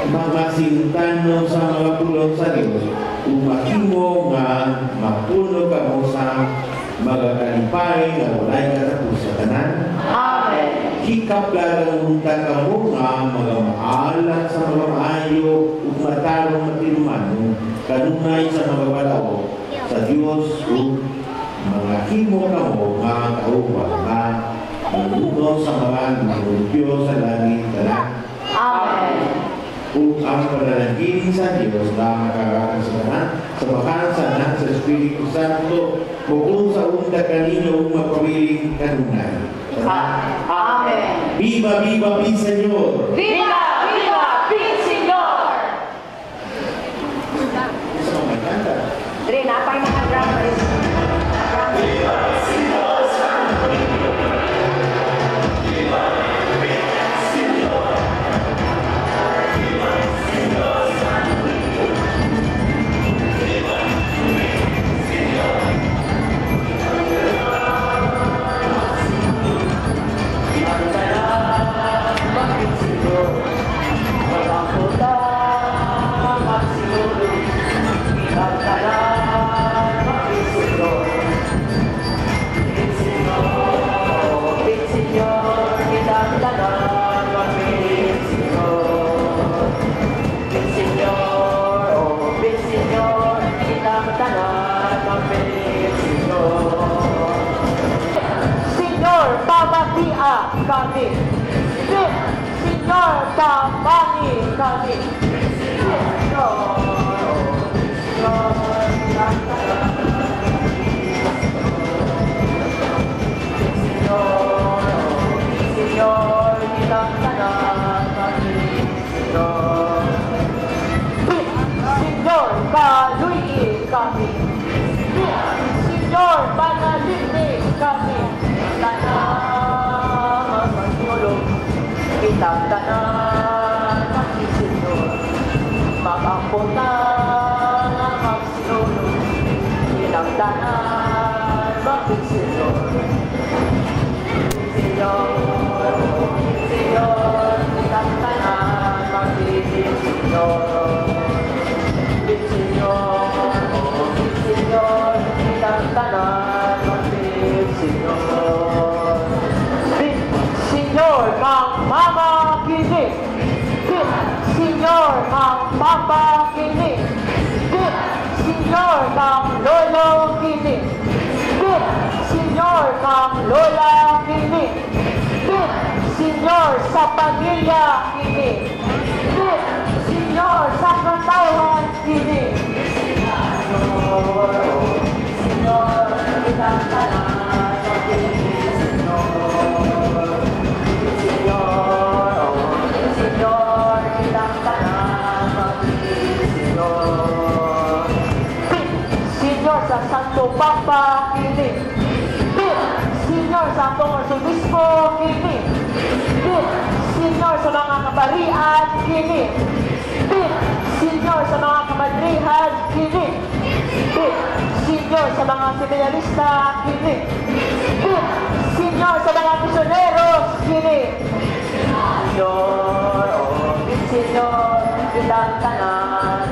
mamasintano sa mga pulong sa Diyos, umahimo nga mapuno ka mo sa mga kalipay na walay katapos sa tanan. Amen. Hikap gagangunta ka mo nga mga maalat sa mga maayo ug matarong matirumano kanunay sa mga balao sa Diyos ug mga himo ka mo nga kauban nga maluno sa mga Diyos sa langit tanan. Amen. Ug ang panalangin sa Diyos na makakaroon sa tanan sa makansanan sa Espiritu Santo bukod sa unta kanino magpawiling kanunay. Amen. Viva, viva, Pin Señor! Viva! Viva! Pin Señor! Isa mo may kanta. Dre, napay mga drummers. Kami, Señor, tamani kami, Señor, kitang tanan kami, Señor, kaluin kami, Señor, panalipin kami, tanan. Kitang tanan ng Señor, mag-ampon na ang sinulog. Kitang tanan ng Señor, Señor, Señor, kitang tanan ng Señor, Señor, Señor, kitang tanan ng Señor. Señor, Mama Kini, Señor, Papa Kini, Señor, Lolo Kini, Señor, Lola Kini, Bit, Senyor, sa pamilya kini. Bit, Senyor, sa katawhan kini. Senyor, kitang tanan, Senyor, kitang tanan, Senyor, sa Santo Papa kini. Senyor, sa atong Arsobispo kini. Senyor, sa mga kabarian kini. Senyor, sa mga kamadrihan kini. Senyor, sa mga seminarista kini. Senyor, sa mga misioneros kini. Senyor, Senyor, kitang tanan,